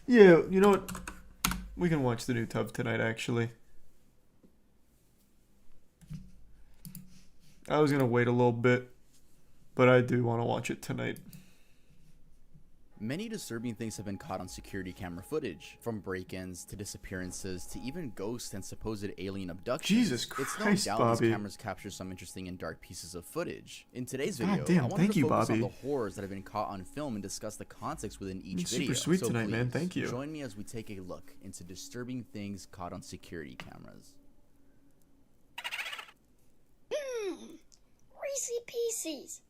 Yeah, you know what? We can watch the new tub tonight, actually. I was gonna wait a little bit, but I do want to watch it tonight. Many disturbing things have been caught on security camera footage, from break-ins to disappearances to even ghosts and supposed alien abductions. Jesus Christ, it's no doubt Bobby. these cameras capture some interesting and dark pieces of footage. In today's video, God damn, I wanted thank to you, focus Bobby. on the horrors that have been caught on film and discuss the context within each Super video. sweet So tonight, man. please, Thank you. join me as we take a look into disturbing things caught on security cameras. Reese's Pieces.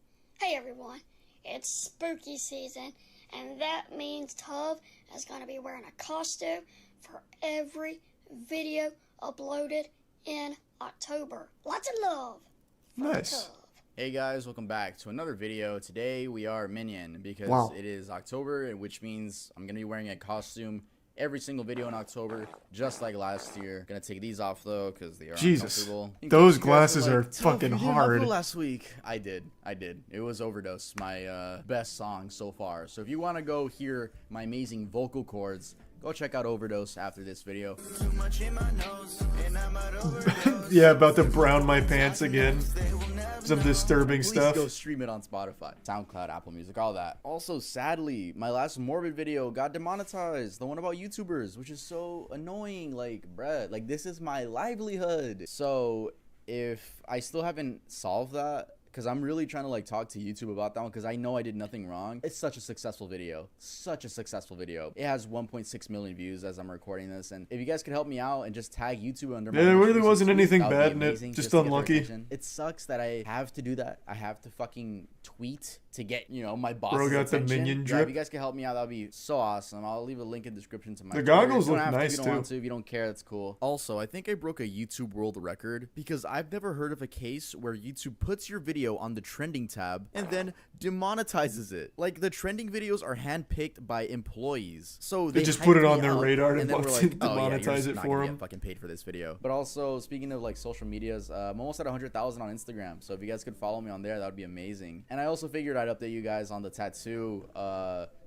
Hey everyone, it's spooky season, and that means Tub is going to be wearing a costume for every video uploaded in October. Lots of love for Nice. Tub. Hey guys, welcome back to another video. Today we are Minion because Wow. it is October, which means I'm going to be wearing a costume every single video in October, just like last year. Gonna take these off though because they are Jesus. uncomfortable. In Those case you guys glasses were are "Tough, fucking you didn't hard." upload last week. I did. It was Overdose, my best song so far. So if you want to go hear my amazing vocal cords, go check out Overdose after this video. Yeah, about to brown my pants again. Some disturbing Please stuff. go stream it on Spotify, SoundCloud, Apple Music, all that. Also, sadly, my last Morbid video got demonetized. The one about YouTubers, which is so annoying. Like, bruh, like this is my livelihood. So if I still haven't solved that, because I'm really trying to like talk to YouTube about that one, because I know I did nothing wrong. It's such a successful video. Such a successful video. It has 1.6 million views as I'm recording this. And if you guys could help me out and just tag YouTube under my Yeah, there most really recent wasn't tweet, anything that would be bad in it. amazing, Just to get their unlucky. attention. It sucks that I have to do that. I have to fucking tweet to get, you know, my boss. Bro got the attention. minion Yeah, drip. if you guys can help me out, that'd be so awesome. I'll leave a link in the description to my The Twitter. goggles You don't look have to if nice, you don't too. want to. If you don't care, that's cool. Also, I think I broke a YouTube world record because I've never heard of a case where YouTube puts your video on the trending tab and then demonetizes it. Like, the trending videos are handpicked by employees, so They they just put it hype on me their up, radar and and then we're like, oh, yeah, you're demonetize just it not for gonna 'em. get fucking paid for this video. But also, speaking of like social medias, I'm almost at 100,000 on Instagram, so if you guys could follow me on there, that would be amazing. And I also figured I'd update you guys on the tattoo,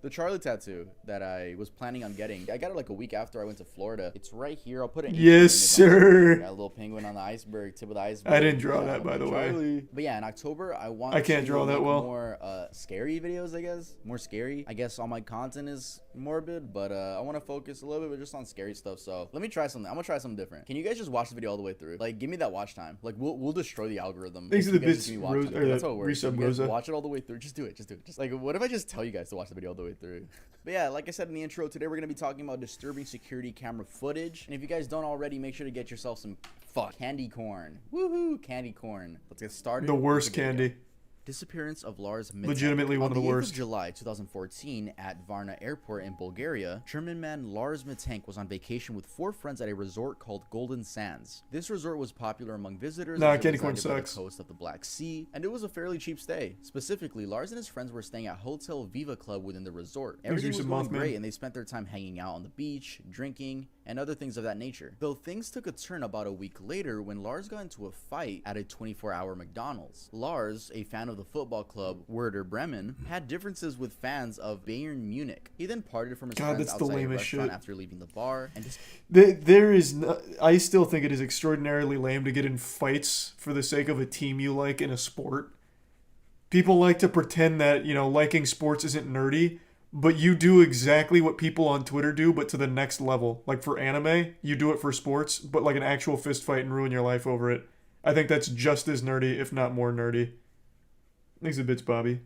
the Charlie tattoo that I was planning on getting. I got it like a week after I went to Florida. It's right here. I'll put it in. Yes, sir. Got a little penguin on the iceberg, tip of the iceberg. I didn't draw that, by the way. Charlie. But yeah, in October, I want I can't draw that make well. more scary videos, I guess. More scary. I guess all my content is morbid, but I want to focus a little bit just on scary stuff. So let me try something. I'm gonna try something different. Can you guys just watch the video all the way through? Like, give me that watch time. Like, we'll destroy the algorithm. Thanks if to you the guys bits, just give me watch Rose, time, or because that's how it works. resub If you guys Rosa. watch it all the way through. Just do it. Just do it. Just like, what if I just tell you guys to watch the video all the way through? But yeah, like I said in the intro, today we're gonna be talking about disturbing security camera footage. And if you guys don't already, make sure to get yourself some candy corn. Woohoo, candy corn. Let's get started. The with worst video. candy. Disappearance of Lars Mitek. Legitimately one of the On the 8th worst. of July 2014, at Varna Airport in Bulgaria, German man Lars Mitek was on vacation with 4 friends at a resort called Golden Sands. This resort was popular among visitors Nah, as it candy corn resided by the sucks. coast of the Black Sea, and it was a fairly cheap stay. Specifically, Lars and his friends were staying at Hotel Viva Club within the resort. Everything was use of going Mothman. great, and they spent their time hanging out on the beach, drinking, and other things of that nature. Though things took a turn about a week later when Lars got into a fight at a 24-hour McDonald's. Lars, a fan of the football club Werder Bremen, had differences with fans of Bayern Munich. He then parted from his God, friends that's the outside a lamest restaurant shit. after leaving the bar and just There is no, I still think it is extraordinarily lame to get in fights for the sake of a team you like in a sport. People like to pretend that, you know, liking sports isn't nerdy, but you do exactly what people on Twitter do, but to the next level. Like for anime, you do it for sports, but like an actual fist fight and ruin your life over it. I think that's just as nerdy, if not more nerdy. Thanks a bits, Bobby.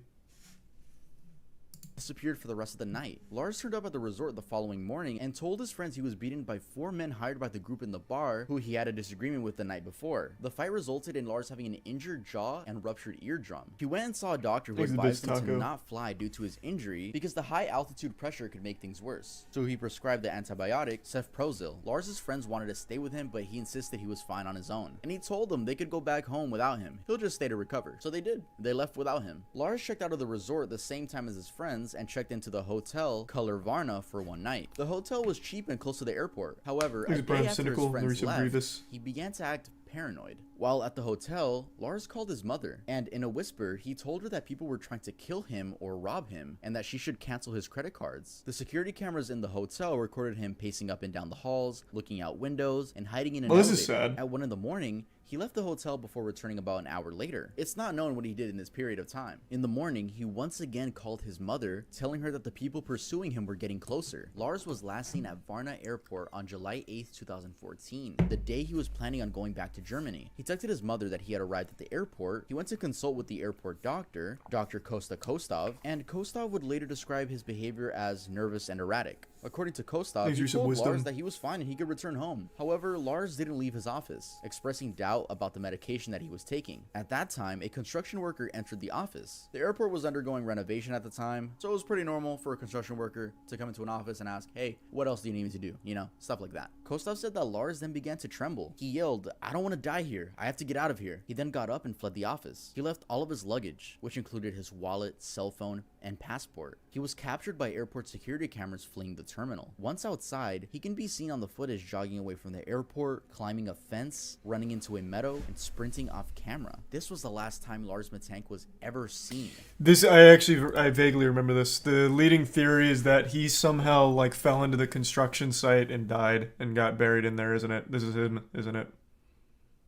disappeared for the rest of the night. Lars turned up at the resort the following morning and told his friends he was beaten by 4 men hired by the group in the bar who he had a disagreement with the night before. The fight resulted in Lars having an injured jaw and ruptured eardrum. He went and saw a doctor who Thanks a advised bits, him to Taco. not fly due to his injury because the high altitude pressure could make things worse. So he prescribed the antibiotic cefprozil. Lars's friends wanted to stay with him, but he insisted he was fine on his own. And he told them they could go back home without him. He'll just stay to recover. So they did. They left without him. Lars checked out of the resort the same time as his friends and checked into the hotel Color Varna for one night. The hotel was cheap and close to the airport. However, a Thanks, day Brian after his Cynical, friends Larissa left, Grievous. he began to act paranoid. While at the hotel, Lars called his mother, and in a whisper, he told her that people were trying to kill him or rob him, and that she should cancel his credit cards. The security cameras in the hotel recorded him pacing up and down the halls, looking out windows, and hiding in an elevator. This is sad. At 1 in the morning, he left the hotel before returning about an hour later. It's not known what he did in this period of time. In the morning, he once again called his mother, telling her that the people pursuing him were getting closer. Lars was last seen at Varna Airport on July 8th, 2014, the day he was planning on going back to Germany. He texted his mother that he had arrived at the airport. He went to consult with the airport doctor, Dr. Kosta Kostov, and Kostov would later describe his behavior as nervous and erratic. According to Kostov, he told Lars that he was fine and he could return home. However, Lars didn't leave his office, expressing doubt about the medication that he was taking. At that time, a construction worker entered the office. The airport was undergoing renovation at the time, so it was pretty normal for a construction worker to come into an office and ask, hey, what else do you need me to do? You know, stuff like that. Kostov said that Lars then began to tremble. He yelled, I don't want to die here. I have to get out of here. He then got up and fled the office. He left all of his luggage, which included his wallet, cell phone, and passport. He was captured by airport security cameras fleeing the terminal. Once outside, he can be seen on the footage jogging away from the airport, climbing a fence, running into a meadow, and sprinting off camera. This was the last time Lars Matank was ever seen. I vaguely remember this. The leading theory is that he somehow like fell into the construction site and died and got buried in there, isn't it? This is him, isn't it?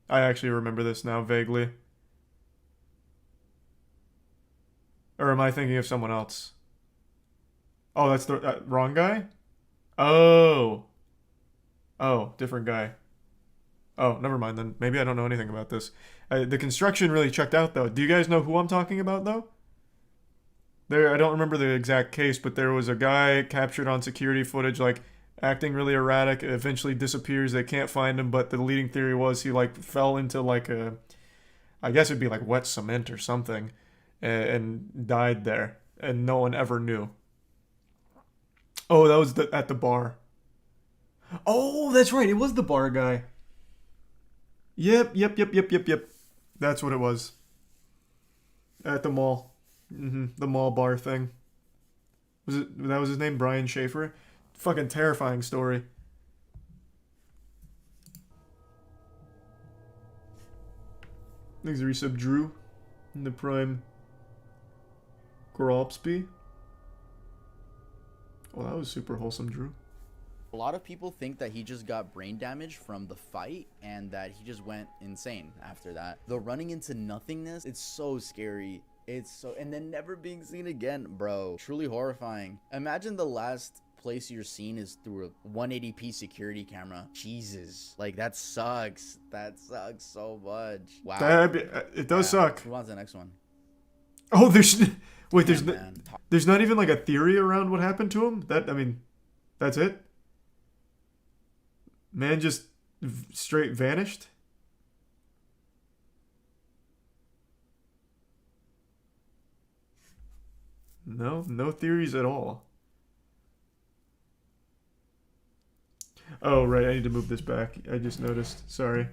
I actually remember this now vaguely. Or am I thinking of someone else? Oh, that's the wrong guy? Oh, different guy. Oh, never mind then. Maybe I don't know anything about this. The construction really checked out, though. Do you guys know who I'm talking about, though? I don't remember the exact case, but there was a guy captured on security footage, like, acting really erratic, eventually disappears, they can't find him, but the leading theory was he, like, fell into, like, I guess it'd be, like, wet cement or something, and died there, and no one ever knew. Oh, that was at the bar. Oh, that's right, it was the bar guy. Yep. That's what it was. At the mall. The mall bar thing. That was his name, Brian Schaefer? Fucking terrifying story. Thanks, resub Drew. In the prime. Goralpsby. Well, that was super wholesome, Drew. A lot of people think that he just got brain damage from the fight and that he just went insane after that. The running into nothingness, it's so scary. And then never being seen again, bro. Truly horrifying. Imagine the last place you're seen is through a 180p security camera. Jesus. Like, that sucks. That sucks so much. Wow. It does suck. Move on to the next one. Oh, there's not even like a theory around what happened to him? That's it? Man just straight vanished? No theories at all. Oh, right, I need to move this back. I just noticed. Sorry.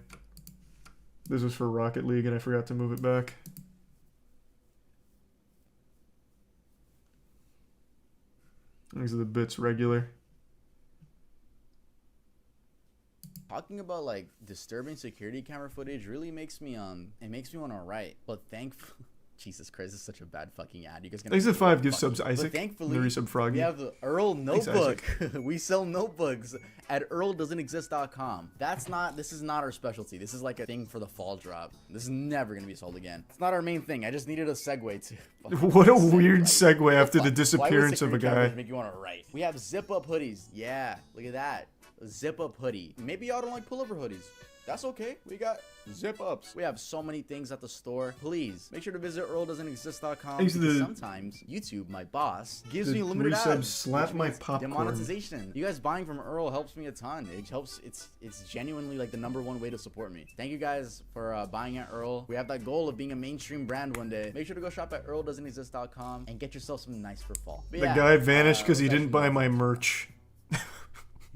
This was for Rocket League and I forgot to move it back. These are the bits regular. Talking about like disturbing security camera footage really makes me want to write, but thankfully, Jesus Christ, this is such a bad fucking ad. You guys gonna. Thanks to 5 gift subs, Isaac. But thankfully, resub Froggy. we have the Earl notebook. We sell notebooks at earldoesn'texist.com. This is not our specialty. This is like a thing for the fall drop. This is never gonna be sold again. It's not our main thing. I just needed a segue to. What a weird segue after the disappearance of a guy. Make you want to write. We have zip up hoodies. Yeah, look at that. A zip up hoodie. Maybe y'all don't like pullover hoodies. That's okay. We got zip ups. We have so many things at the store. Please make sure to visit earldoesn'texist.com because sometimes YouTube, my boss, gives me limited ads. Slap my popcorn. Demonetization. You guys buying from Earl helps me a ton. It helps. It's genuinely like the #1 way to support me. Thank you guys for buying at Earl. We have that goal of being a mainstream brand one day. Make sure to go shop at earldoesn'texist.com and get yourself something nice for fall. But the guy vanished because he didn't buy my merch.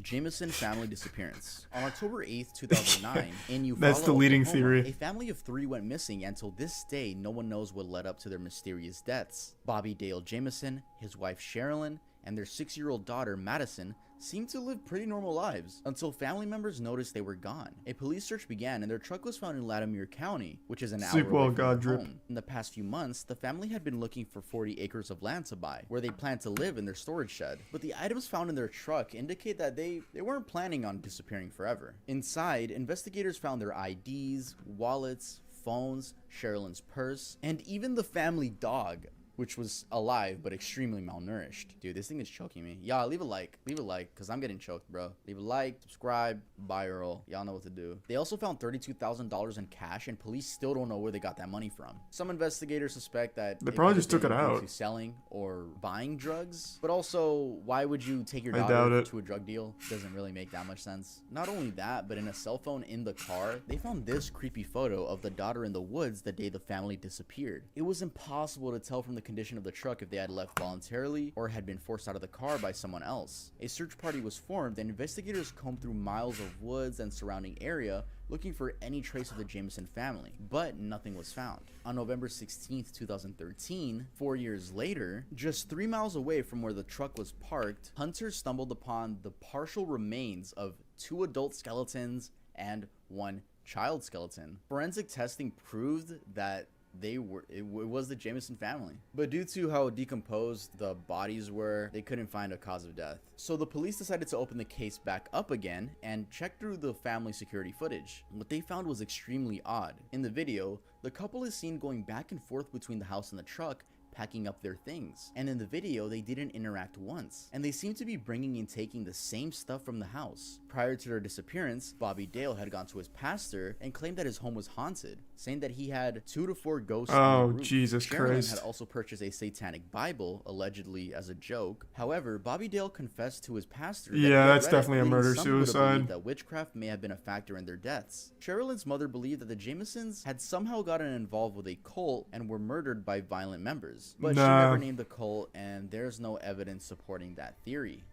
Jameson family disappearance. On October 8th, 2009, in Eufaula, That's the leading Oklahoma, theory. A family of 3 went missing, and till this day, no one knows what led up to their mysterious deaths. Bobby Dale Jameson, his wife Sherilyn, and their 6-year-old daughter Madison seemed to live pretty normal lives until family members noticed they were gone. A police search began and their truck was found in Latimer County, which is an hour away from their home. In the past few months, the family had been looking for 40 acres of land to buy, where they planned to live in their storage shed. But the items found in their truck indicate that they weren't planning on disappearing forever. Inside, investigators found their IDs, wallets, phones, Sherilyn's purse, and even the family dog, which was alive but extremely malnourished. Dude, this thing is choking me. Y'all, leave a like, because I'm getting choked, bro. Leave a like, subscribe, viral. Y'all know what to do. They also found $32,000 in cash, and police still don't know where they got that money from. Some investigators suspect that they probably just took it out to selling or buying drugs. But also, why would you take your daughter to a drug deal? Doesn't really make that much sense. Not only that, but in a cell phone in the car, they found this creepy photo of the daughter in the woods the day the family disappeared. It was impossible to tell from the condition of the truck if they had left voluntarily or had been forced out of the car by someone else. A search party was formed and investigators combed through miles of woods and surrounding area looking for any trace of the Jameson family, but nothing was found. On November 16th, 2013, 4 years later, just 3 miles away from where the truck was parked, hunters stumbled upon the partial remains of 2 adult skeletons and 1 child skeleton. Forensic testing proved that it was the Jameson family, but due to how decomposed the bodies were, they couldn't find a cause of death. So the police decided to open the case back up again and check through the family security footage. What they found was extremely odd. In the video, the couple is seen going back and forth between the house and the truck, packing up their things. And in the video, they didn't interact once. And they seem to be bringing and taking the same stuff from the house. Prior to their disappearance, Bobby Dale had gone to his pastor and claimed that his home was haunted, saying that he had 2 to 4 ghosts on the roof. Jesus Christ. Sherilyn had also purchased a satanic Bible, allegedly as a joke. However, Bobby Dale confessed to his pastor that that's definitely a murder-suicide. That witchcraft may have been a factor in their deaths. Sherilyn's mother believed that the Jamesons had somehow gotten involved with a cult and were murdered by violent members. But she never named the cult, and there's no evidence supporting that theory.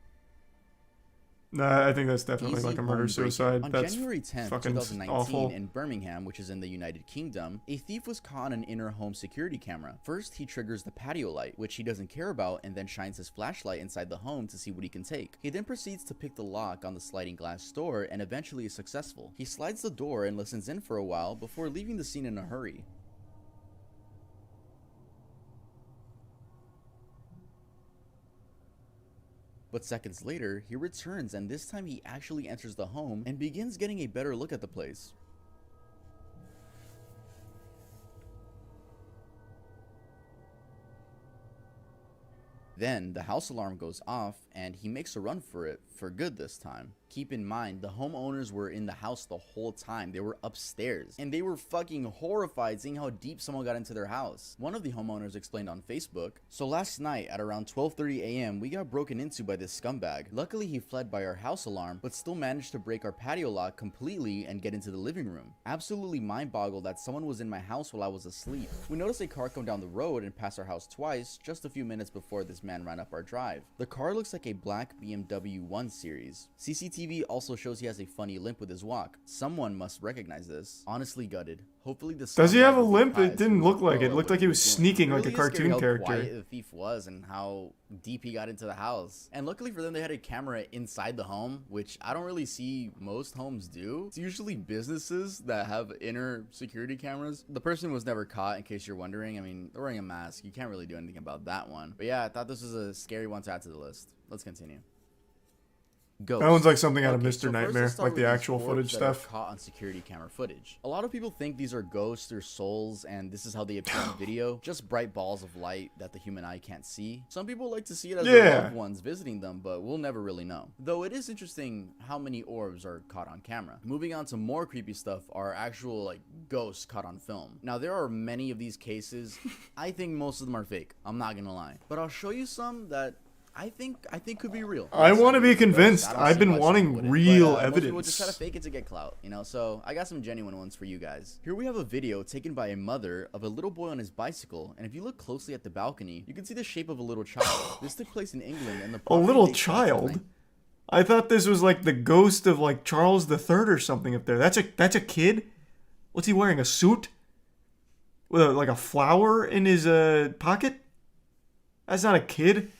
Nah, I think that's definitely like a murder-suicide. On That's January 10th, fucking 2019, awful. in Birmingham, which is in the United Kingdom, a thief was caught on an inner home security camera. First, he triggers the patio light, which he doesn't care about, and then shines his flashlight inside the home to see what he can take. He then proceeds to pick the lock on the sliding glass door and eventually is successful. He slides the door and listens in for a while before leaving the scene in a hurry. But seconds later, he returns, and this time he actually enters the home and begins getting a better look at the place. Then the house alarm goes off and he makes a run for it for good this time. Keep in mind, the homeowners were in the house the whole time. They were upstairs and they were fucking horrified seeing how deep someone got into their house. One of the homeowners explained on Facebook, "So last night at around 12:30 a.m. we got broken into by this scumbag. Luckily he fled by our house alarm but still managed to break our patio lock completely and get into the living room. Absolutely mind-boggled that someone was in my house while I was asleep. We noticed a car come down the road and pass our house twice just a few minutes before this man ran up our drive. The car looks like a black BMW 1 Series. CCTV also shows he has a funny limp with his walk. Someone must recognize this. Honestly gutted. Hopefully the Does he have a limp? It didn't look like it. It looked like he was sneaking like a cartoon character. How quiet the thief was and how deep he got into the house. And luckily for them, they had a camera inside the home, which I don't really see most homes do. It's usually businesses that have inner security cameras. The person was never caught, in case you're wondering. I mean, they're wearing a mask. You can't really do anything about that one. But yeah, I thought this was a scary one to add to the list. Let's continue. Ghost. That one's like something out of Mr. So Nightmare, like the actual footage stuff. Caught on security camera footage. A lot of people think these are ghosts or souls, and this is how they appear in video. Just bright balls of light that the human eye can't see. Some people like to see it as their loved ones visiting them, but we'll never really know. Though it is interesting how many orbs are caught on camera. Moving on to more creepy stuff are actual like ghosts caught on film. Now there are many of these cases. I think most of them are fake. I'm not gonna lie, but I'll show you some that I think could be real. I want to be convinced. I've been wanting real evidence. Most people just try to fake it to get clout, you know. So I got some genuine ones for you guys. Here we have a video taken by a mother of a little boy on his bicycle, and if you look closely at the balcony, you can see the shape of a little child. This took place in England, and the a little child. I thought this was like the ghost of like Charles III or something up there. That's a kid. What's he wearing? A suit with like a flower in his pocket? That's not a kid.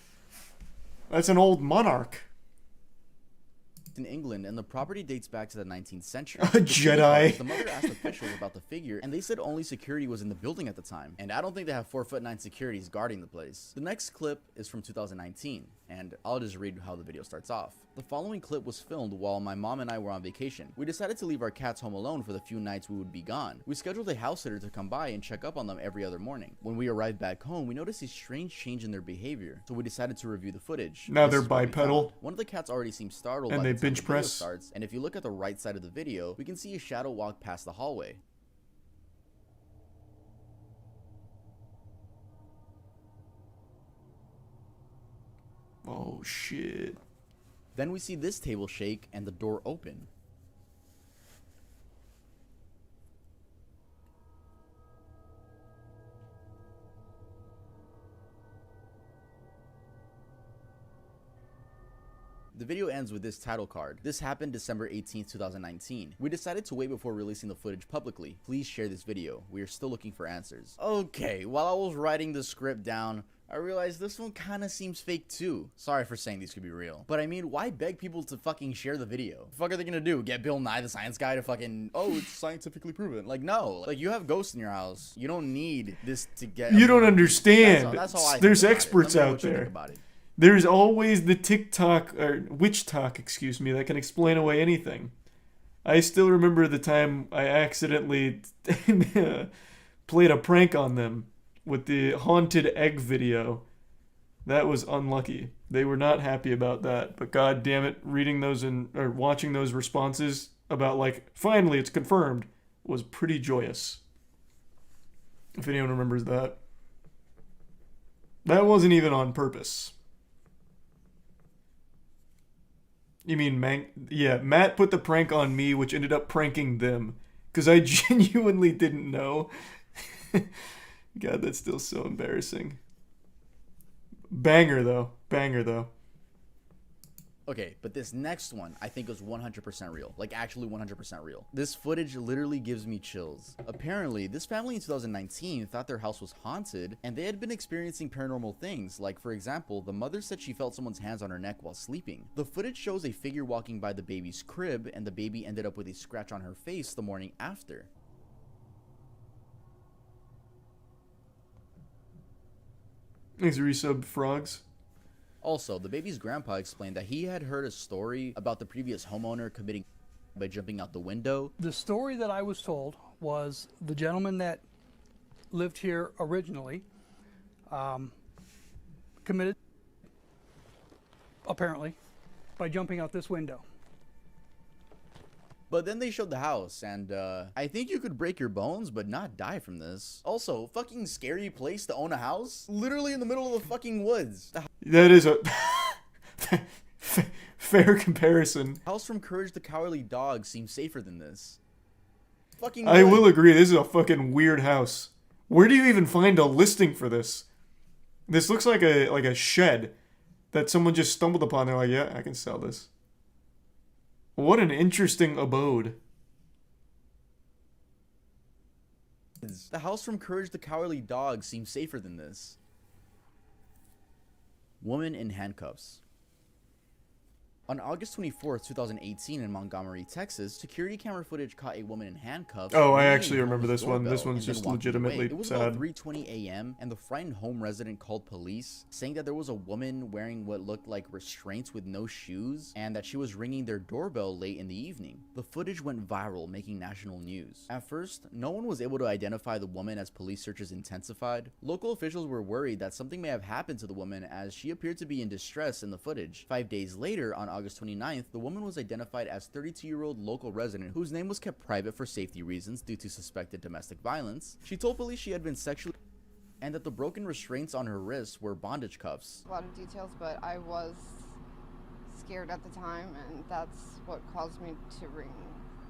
That's an old monarch. in England, and the property dates back to the 19th century. A Jedi. The mother asked officials about the figure, and they said only security was in the building at the time. And I don't think they have 4'9" securities guarding the place. The next clip is from 2019, and I'll just read how the video starts off. The following clip was filmed while my mom and I were on vacation. We decided to leave our cats home alone for the few nights we would be gone. We scheduled a house sitter to come by and check up on them every other morning. When we arrived back home, we noticed a strange change in their behavior, so we decided to review the footage. Now This they're is what we bipedal. found. One of the cats already seems startled And by they the time bench the video press. starts, and if you look at the right side of the video, we can see a shadow walk past the hallway. Oh shit. Then we see this table shake and the door open. The video ends with this title card. This happened December 18th, 2019. We decided to wait before releasing the footage publicly. Please share this video. We are still looking for answers. Okay, while I was writing the script down, I realized this one kinda seems fake too. Sorry for saying these could be real. But I mean, why beg people to fucking share the video? The fuck are they gonna do? Get Bill Nye the Science Guy to fucking, oh, it's scientifically proven. Like, no. Like, you have ghosts in your house. You don't need this to get... You don't understand. That's how I think There's about it. experts Let me know out what you think there. about it. There's always the TikTok, or witch talk, excuse me, that can explain away anything. I still remember the time I accidentally played a prank on them with the haunted egg video. That was unlucky. They were not happy about that. But god damn it, reading those or watching those responses about like, finally it's confirmed, was pretty joyous. If anyone remembers that. That wasn't even on purpose. You mean, yeah, Matt put the prank on me, which ended up pranking them. Because I genuinely didn't know. God, that's still so embarrassing. Banger, though. Banger, though. Okay, but this next one I think was 100% real. Like, actually 100% real. This footage literally gives me chills. Apparently, this family in 2019 thought their house was haunted, and they had been experiencing paranormal things. Like, for example, the mother said she felt someone's hands on her neck while sleeping. The footage shows a figure walking by the baby's crib, and the baby ended up with a scratch on her face the morning after. Thanks, resub frogs. Also, the baby's grandpa explained that he had heard a story about the previous homeowner committing by jumping out the window. The story that I was told was the gentleman that lived here originally committed, apparently, by jumping out this window. But then they showed the house, and I think you could break your bones but not die from this. Also, fucking scary place to own a house? Literally in the middle of the fucking woods. That is a fair comparison. House from Courage the Cowardly Dog seems safer than this. Fucking I wood. will agree, this is a fucking weird house. Where do you even find a listing for this? This looks like a shed that someone just stumbled upon. They're like, yeah, I can sell this. What an interesting abode. The house from Courage the Cowardly Dog seems safer than this. Woman in handcuffs. On August 24th, 2018 in Montgomery, Texas, security camera footage caught a woman in handcuffs. Oh, I ringing actually the remember home's this one. This doorbell one's and then just walking legitimately away. It was sad. about 3:20 a.m. and the frightened home resident called police, saying that there was a woman wearing what looked like restraints with no shoes and that she was ringing their doorbell late in the evening. The footage went viral, making national news. At first, no one was able to identify the woman as police searches intensified. Local officials were worried that something may have happened to the woman as she appeared to be in distress in the footage. 5 days later, on August 29th, the woman was identified as 32-year-old local resident whose name was kept private for safety reasons due to suspected domestic violence. She told police she had been sexually and that the broken restraints on her wrists were bondage cuffs. A lot of details, but I was scared at the time, and that's what caused me to ring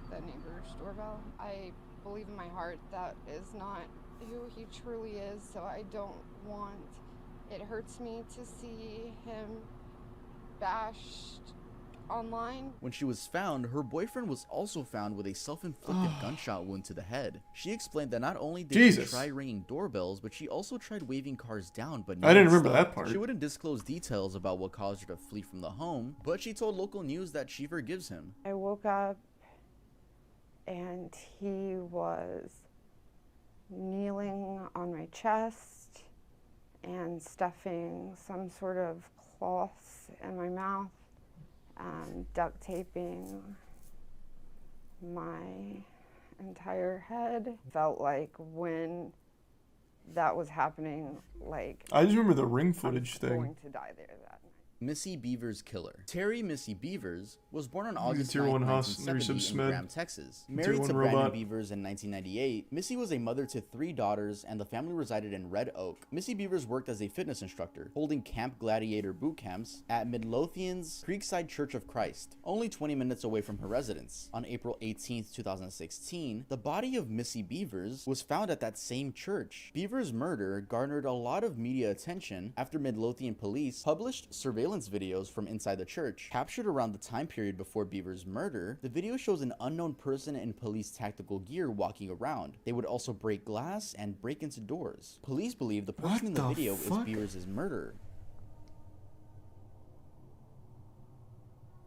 the neighbor's doorbell. I believe in my heart that is not who he truly is, so I don't want... It hurts me to see him bashed online. When she was found, her boyfriend was also found with a self-inflicted gunshot wound to the head. She explained that not only did Jesus. she try ringing doorbells, but she also tried waving cars down, but no I didn't one remember that stopped. part. She wouldn't disclose details about what caused her to flee from the home, but she told local news that she forgives him. I woke up and he was kneeling on my chest and stuffing some sort of cloths in my mouth, duct taping my entire head. Felt like when that was happening, like I just remember the ring I'm footage going thing. to die there that night. Missy Beavers' killer. Terry Missy Beavers was born on August Tier 9, 1 Haas, 1970 in Smith. Graham, Texas. Tier Married 1 to Brandon robot. Beavers in 1998, Missy was a mother to 3 daughters, and the family resided in Red Oak. Missy Beavers worked as a fitness instructor, holding Camp Gladiator boot camps at Midlothian's Creekside Church of Christ, only 20 minutes away from her residence. On April 18, 2016, the body of Missy Beavers was found at that same church. Beavers' murder garnered a lot of media attention after Midlothian police published surveillance videos from inside the church. Captured around the time period before Beavers' murder, the video shows an unknown person in police tactical gear walking around. They would also break glass and break into doors. Police believe the person What in the the video fuck? is Beavers' murderer.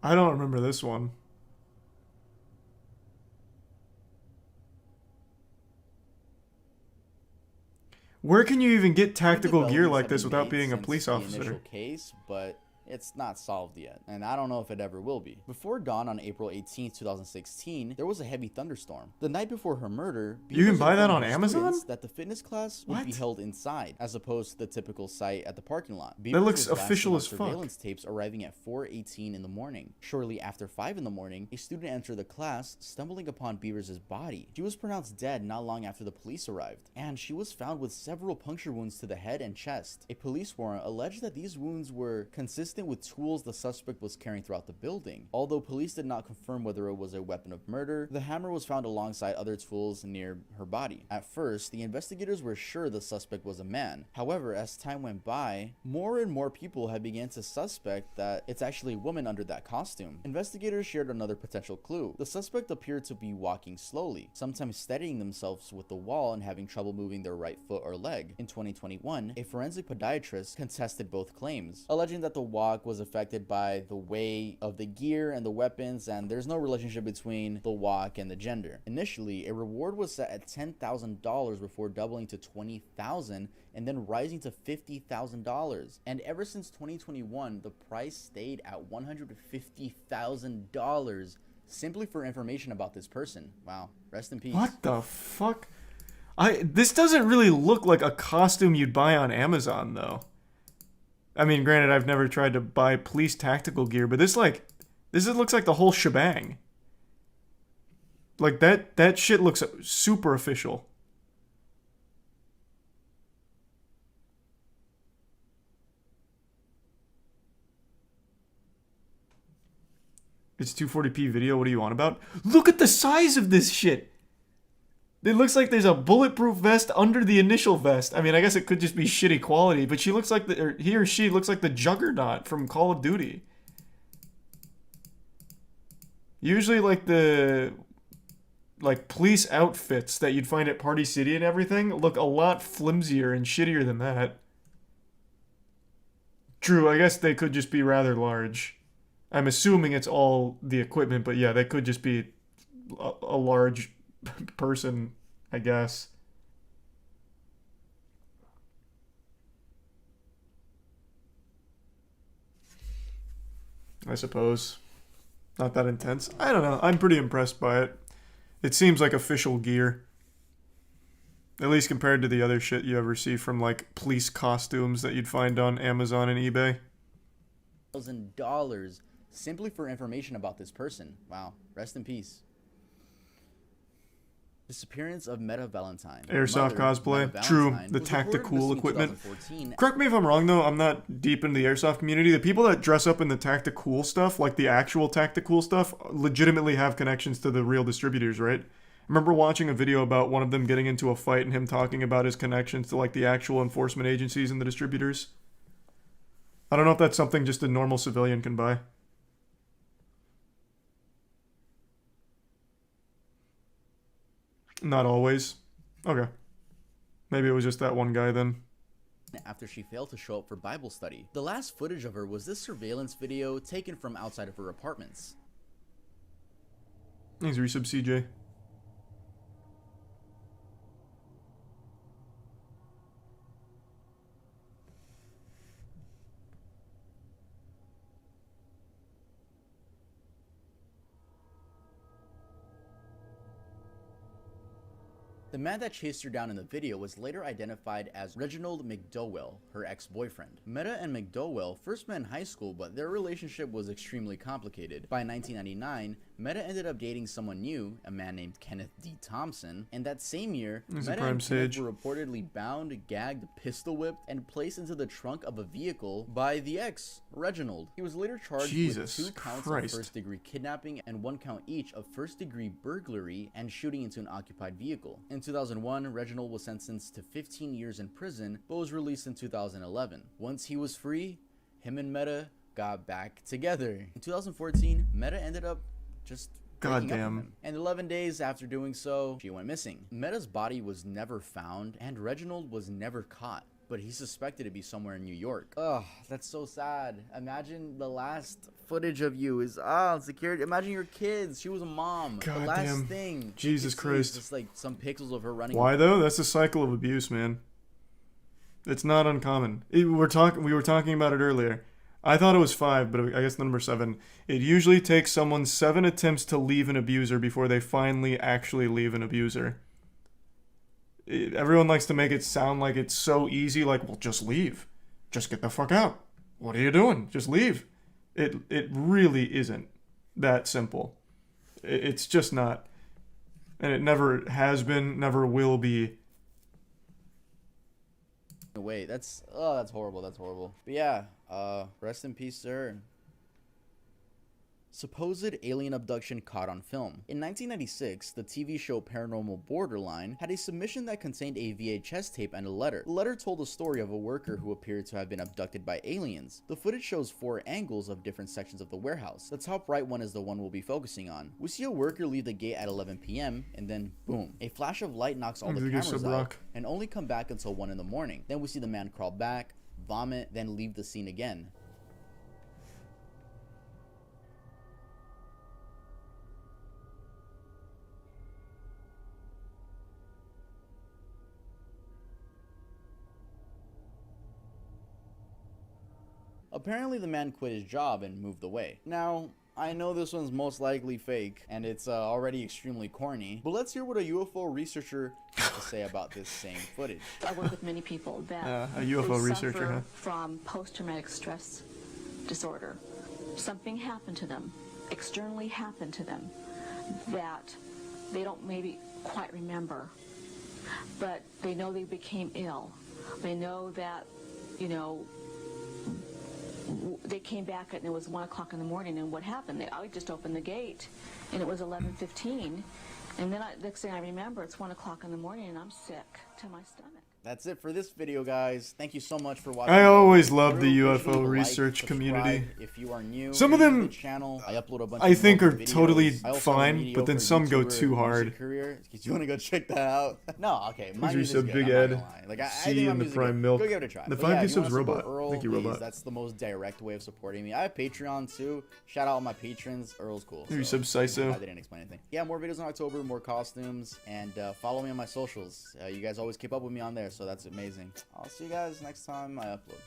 I don't remember this one. Where can you even get tactical gear Developments like have this been without made being a since police the officer? initial case, but it's not solved yet, and I don't know if it ever will be. Before dawn on April 18, 2016, there was a heavy thunderstorm. The night before her murder, You can Beavers buy that informed on her Amazon? students that the fitness class would be What? held inside, as opposed to the typical site at the parking lot. That looks was last official seen on as fuck. surveillance tapes arriving at 4:18 in the morning. Shortly after 5 in the morning, a student entered the class, stumbling upon Beavers' body. She was pronounced dead not long after the police arrived, and she was found with several puncture wounds to the head and chest. A police warrant alleged that these wounds were consistent with tools the suspect was carrying throughout the building. Although police did not confirm whether it was a weapon of murder, the hammer was found alongside other tools near her body. At first, the investigators were sure the suspect was a man. However, as time went by, more and more people had begun to suspect that it's actually a woman under that costume. Investigators shared another potential clue. The suspect appeared to be walking slowly, sometimes steadying themselves with the wall and having trouble moving their right foot or leg. In 2021, a forensic podiatrist contested both claims, alleging that the walk was affected by the weight of the gear and the weapons, and there's no relationship between the walk and the gender. Initially, a reward was set at $10,000 before doubling to $20,000 and then rising to $50,000. And ever since 2021, the price stayed at $150,000 simply for information about this person. Wow, rest in peace. What the fuck? This doesn't really look like a costume you'd buy on Amazon, though. I mean, granted, I've never tried to buy police tactical gear, but this looks like the whole shebang. Like, that shit looks super official. It's 240p video, what do you want about? Look at the size of this shit! It looks like there's a bulletproof vest under the initial vest. I mean, I guess it could just be shitty quality, but she looks like he or she looks like the Juggernaut from Call of Duty. Usually, like the police outfits that you'd find at Party City and everything look a lot flimsier and shittier than that. True, I guess they could just be rather large. I'm assuming it's all the equipment, but yeah, they could just be a large person, I guess. I suppose. Not that intense. I don't know. I'm pretty impressed by it. It seems like official gear. At least compared to the other shit you ever see from, like, police costumes that you'd find on Amazon and eBay. $1,000 simply for information about this person. Wow, rest in peace. Disappearance of Meta Valentine. Airsoft Mother, cooplay. Meta True, Valentine, the was tactical reported missing in equipment. 2014. Correct me if I'm wrong, though. I'm not deep into the airsoft community. The people that dress up in the tactical stuff, like the actual tactical stuff, legitimately have connections to the real distributors, right? I remember watching a video about one of them getting into a fight and him talking about his connections to, like, the actual enforcement agencies and the distributors. I don't know if that's something just a normal civilian can buy. Not always. Okay. Maybe it was just that one guy then. After she failed to show up for Bible study. The last footage of her was this surveillance video taken from outside of her apartments. He's resub CJ. The man that chased her down in the video was later identified as Reginald McDowell, her ex-boyfriend. Meta and McDowell first met in high school, but their relationship was extremely complicated. By 1999, Meta ended up dating someone new, a man named Kenneth D. Thompson, and that same year, He's Meta a prime and Kenneth sage. were reportedly bound, gagged, pistol whipped, and placed into the trunk of a vehicle by the ex, Reginald. He was later charged Jesus with 2 counts Christ. of first-degree kidnapping and 1 count each of first-degree burglary and shooting into an occupied vehicle. In 2001, Reginald was sentenced to 15 years in prison, but was released in 2011. Once he was free, him and Meta got back together. In 2014, Meta ended up just breaking up with Goddamn. him. And 11 days after doing so, she went missing. Meta's body was never found, and Reginald was never caught, but he's suspected to be somewhere in New York. Ugh, that's so sad. Imagine the last footage of you is security. Imagine your kids. She was a mom. The last Goddamn. thing. Jesus you see is Christ. just like some pixels of her running. Why though? That's a cycle of abuse, man. It's not uncommon. We were talking about it earlier. I thought it was 5, but I guess the number 7. It usually takes someone 7 attempts to leave an abuser before they finally actually leave an abuser. Everyone likes to make it sound like it's so easy, like, well, just leave. Just get the fuck out. What are you doing? Just leave. It really isn't that simple. It's just not. And it never has been, never will be. Wait, that's horrible. That's horrible. But yeah, rest in peace, sir. Supposed alien abduction caught on film. In 1996, the TV show Paranormal Borderline had a submission that contained a VHS tape and a letter. The letter told the story of a worker who appeared to have been abducted by aliens. The footage shows 4 angles of different sections of the warehouse. The top right one is the one we'll be focusing on. We see a worker leave the gate at 11 p.m. and then boom, a flash of light knocks all the cameras out and only come back until 1 in the morning. Then we see the man crawl back, vomit, then leave the scene again. Apparently the man quit his job and moved away. Now, I know this one's most likely fake, and it's already extremely corny, but let's hear what a UFO researcher has to say about this same footage. I work with many people that A UFO they researcher, suffer huh? from post-traumatic stress disorder. Something happened to them, externally happened to them, that they don't maybe quite remember, but they know they became ill. They know that, you know, they came back and it was 1 o'clock in the morning, and what happened? I just opened the gate and it was 11:15, and then next thing I remember, it's 1 o'clock in the morning and I'm sick to my stomach. That's it for this video, guys. Thank you so much for watching. I always love the Really appreciate UFO the research subscribe community. If you are new, Some of to them, the channel, I upload a bunch I of think are videos. totally I also have a fine, but then mediocre some go YouTuber too music hard. Career. You want to go check that out? No, okay. My Who's music's your good, sub, Big I'm not Ed? gonna lie. Like, I C think my and the music's Prime good. Milk. Go give it a try. The But 5 yeah, P if you wanna subs support robot. Earl, Thank you, please, robot. That's the most direct way of supporting me. I have Patreon too. Shout out all my patrons. Earl's cool. Your sub, Siso. I didn't explain anything. Yeah, more videos in October, more costumes, and follow me on my socials. You guys always keep up with me on there, so that's amazing. I'll see you guys next time I upload.